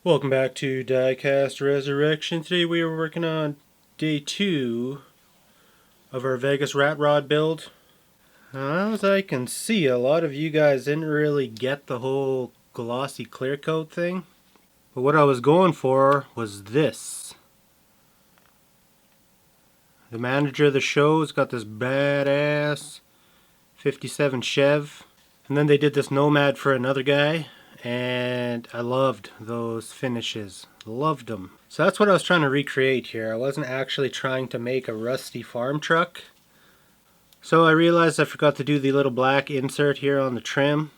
Welcome back to Diecast Resurrection. Today we are working on day 2 of our Vegas Rat Rod build. As I can see, a lot of you guys didn't really get the whole glossy clear coat thing. But what I was going for was this. The manager of the show's got this badass 57 Chev. And then they did this Nomad for another guy. And I loved those finishes. Loved them. So that's what I was trying to recreate here. I wasn't actually trying to make a rusty farm truck. So I realized I forgot to do the little black insert here on the trim.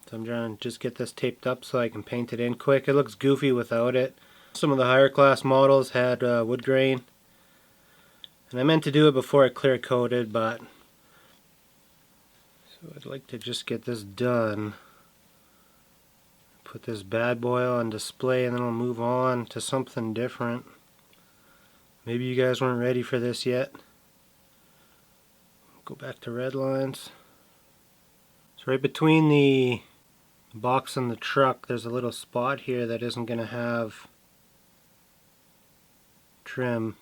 So I'm trying to just get this taped up so I can paint it in quick. It looks goofy without it. Some of the higher class models had wood grain. And I meant to do it before I clear coated, but so I'd like to just get this done. Put this bad boy on display and then I'll move on to something different. Maybe you guys weren't ready for this yet. Go back to Redlines. So right between the box and the truck there's a little spot here that isn't going to have trim.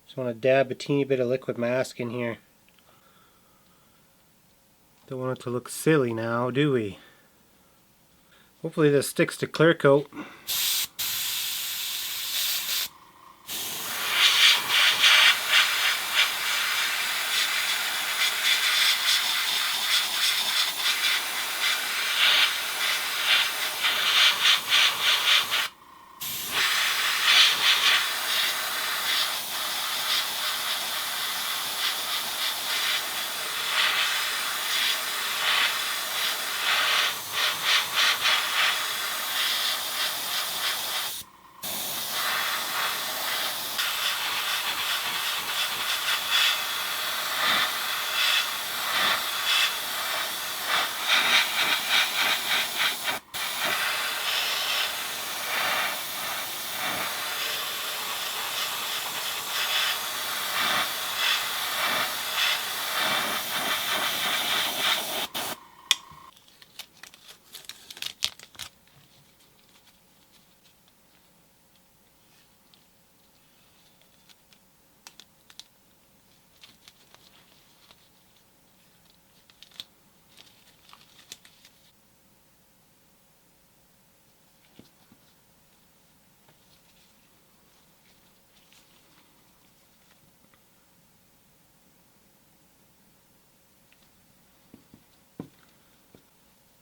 Just want to dab a teeny bit of liquid mask in here. Don't want it to look silly now, do we? Hopefully this sticks to clear coat.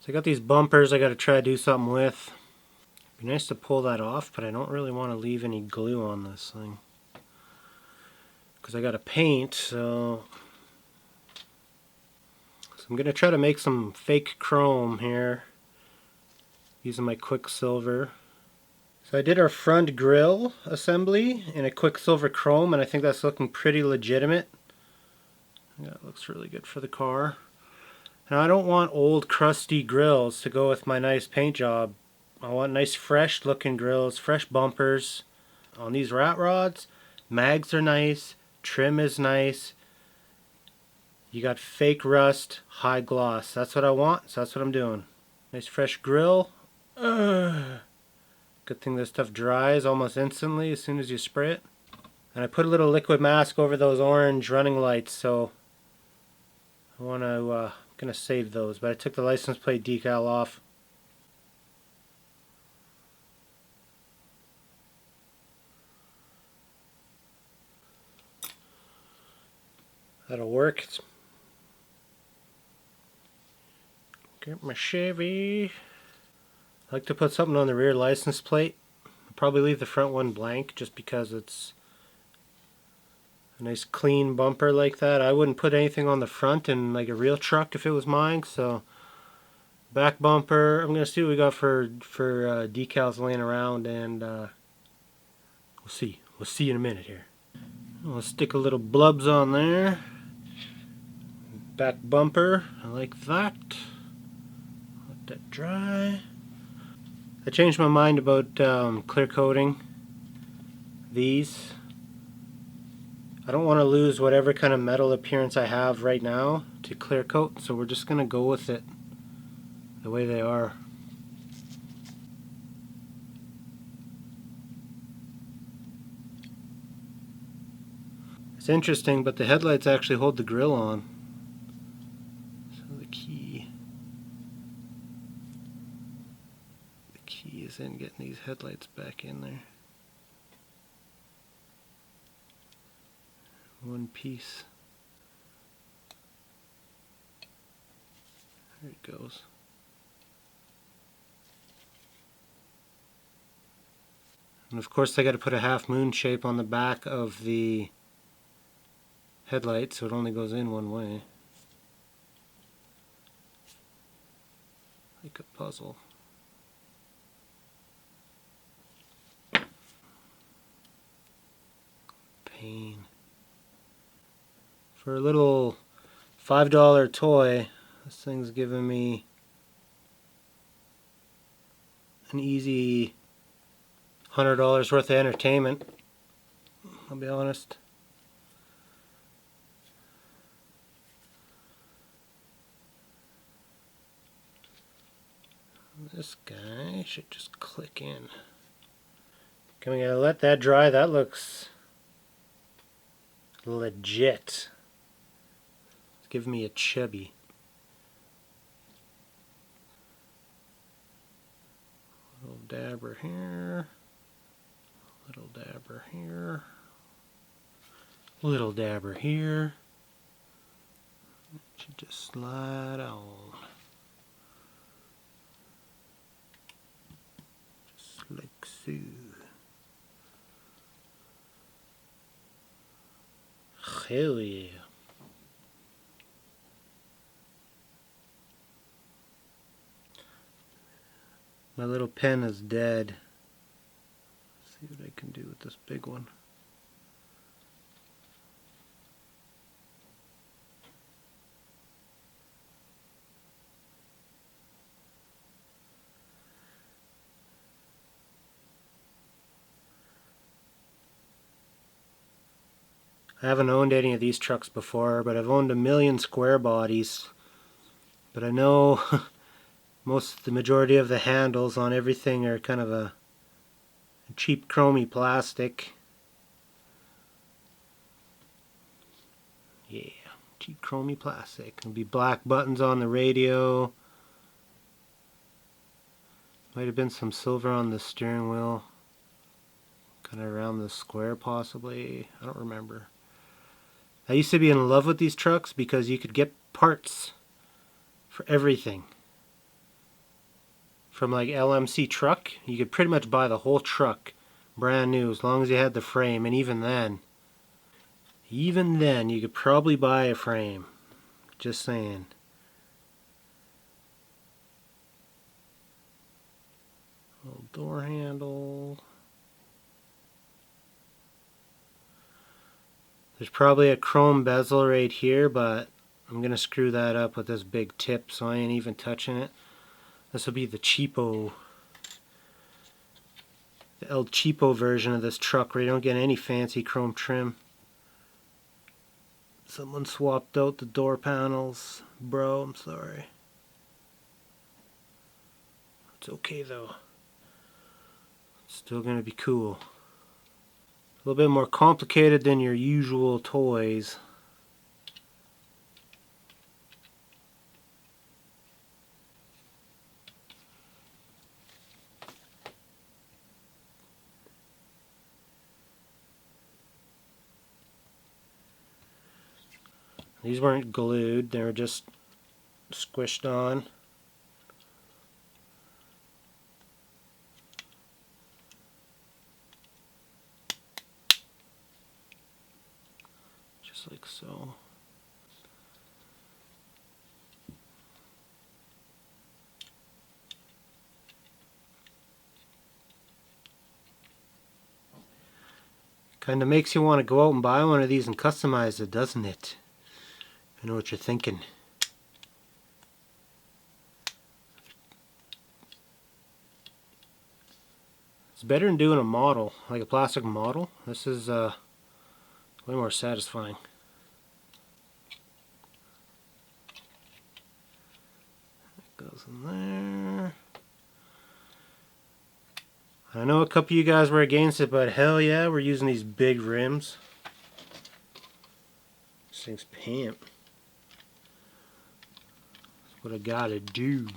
So I got these bumpers I got to try to do something with. It'd be nice to pull that off, but I don't really want to leave any glue on this thing. Because I got to paint, so I'm going to try to make some fake chrome here using my Quicksilver. So I did our front grille assembly in a Quicksilver chrome, and I think that's looking pretty legitimate. Yeah, it looks really good for the car. Now I don't want old crusty grills to go with my nice paint job. I want nice fresh looking grills, fresh bumpers. On these rat rods, mags are nice, trim is nice. You got fake rust, high gloss. That's what I want, so that's what I'm doing. Nice fresh grill. Good thing this stuff dries almost instantly as soon as you spray it. And I put a little liquid mask over those orange running lights, so I want to gonna save those, but I took the license plate decal off. That'll work. Get my Chevy. I like to put something on the rear license plate. I'll probably leave the front one blank just because it's a nice clean bumper like that. I wouldn't put anything on the front in like a real truck if it was mine. So back bumper, I'm gonna see what we got for decals laying around, and we'll see in a minute here. I'll stick a little blubs on there. Back bumper, I like that. Let that dry. I changed my mind about clear coating these. I don't want to lose whatever kind of metal appearance I have right now to clear coat, so we're just going to go with it the way they are. It's interesting, but the headlights actually hold the grill on. So the key is in getting these headlights back in there. One piece. There it goes. And of course I got to put a half moon shape on the back of the headlight so it only goes in one way. Like a puzzle. Pain. For a little $5 toy, this thing's giving me an easy $100 worth of entertainment, I'll be honest. This guy should just click in. Okay, we gotta let that dry. That looks legit. It's giving me a chubby. Little dabber here. Little dabber here. Little dabber here. It should just slide on. Just like so. Hell yeah. My little pen is dead. Let's see what I can do with this big one. I haven't owned any of these trucks before, but I've owned a million square bodies. But I know the majority of the handles on everything are kind of a cheap chromey plastic. Yeah, cheap chromey plastic. There'll be black buttons on the radio. Might have been some silver on the steering wheel. Kind of around the square possibly. I don't remember. I used to be in love with these trucks because you could get parts for everything. From like LMC truck, you could pretty much buy the whole truck brand new as long as you had the frame, and even then you could probably buy a frame. Just saying. Little door handle. There's probably a chrome bezel right here, but I'm going to screw that up with this big tip, so I ain't even touching it. This will be the cheapo, the El Cheapo version of this truck where you don't get any fancy chrome trim. Someone swapped out the door panels. Bro, I'm sorry. It's okay though. It's still going to be cool. A little bit more complicated than your usual toys. These weren't glued, they were just squished on. Just like so. Kind of makes you want to go out and buy one of these and customize it, doesn't it? I know what you're thinking. It's better than doing a model, like a plastic model. This is way more satisfying. That goes in there. I know a couple of you guys were against it, but hell yeah, we're using these big rims. thing's pimp. That's what I gotta do.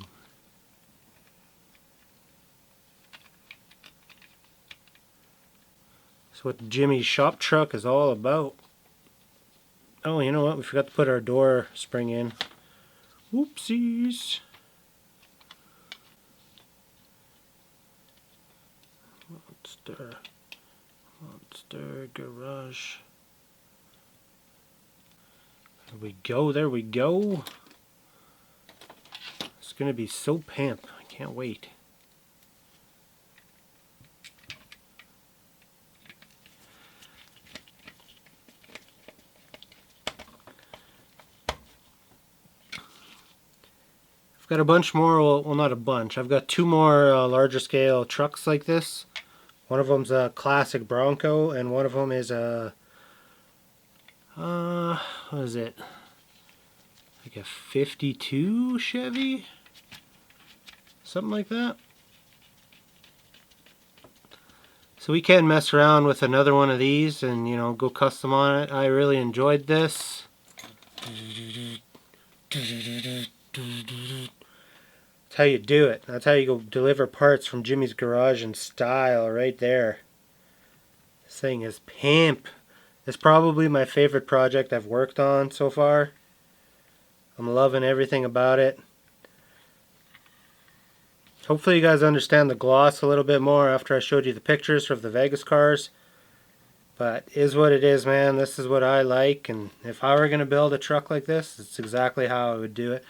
That's what Jimmy's shop truck is all about. Oh, you know what? We forgot to put our door spring in. Whoopsies. Monster garage. There we go, there we go. It's gonna be so pimp. I can't wait. I've got a bunch more, well not a bunch, I've got two more larger scale trucks like this. One of them's a classic Bronco, and one of them is a, what is it? Like a 52 Chevy? Something like that. So we can mess around with another one of these and, you know, go custom on it. I really enjoyed this. That's how you do it. That's how you go deliver parts from Jimmy's garage in style right there. This thing is pimp. It's probably my favorite project I've worked on so far. I'm loving everything about it. Hopefully you guys understand the gloss a little bit more after I showed you the pictures of the Vegas cars. But is what it is, man. This is what I like, and if I were going to build a truck like this, it's exactly how I would do it.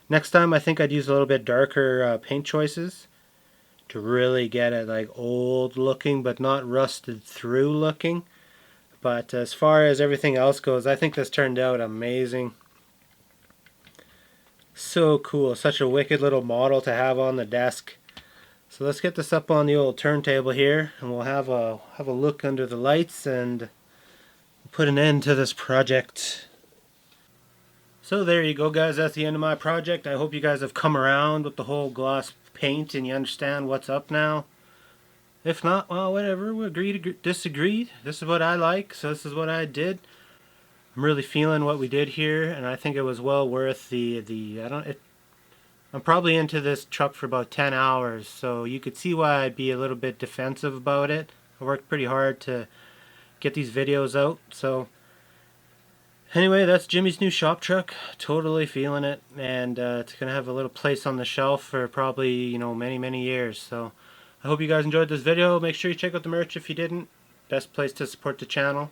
Next time I think I'd use a little bit darker paint choices to really get it like old looking but not rusted through looking. But as far as everything else goes, I think this turned out amazing. So cool. Such a wicked little model to have on the desk. So let's get this up on the old turntable here, and we'll have a look under the lights and put an end to this project. So there you go, guys. That's the end of my project. I hope you guys have come around with the whole gloss paint and you understand what's up now. If not, well, whatever. We agreed to disagree. This is what I like, so this is what I did. I'm really feeling what we did here, and I think it was well worth I'm probably into this truck for about 10 hours, so you could see why I'd be a little bit defensive about it. I worked pretty hard to get these videos out, so anyway, that's Jimmy's new shop truck. Totally feeling it, and it's gonna have a little place on the shelf for probably, you know, many years. So I hope you guys enjoyed this video. Make sure you check out the merch if you didn't. Best place to support the channel.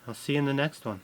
I'll see you in the next one.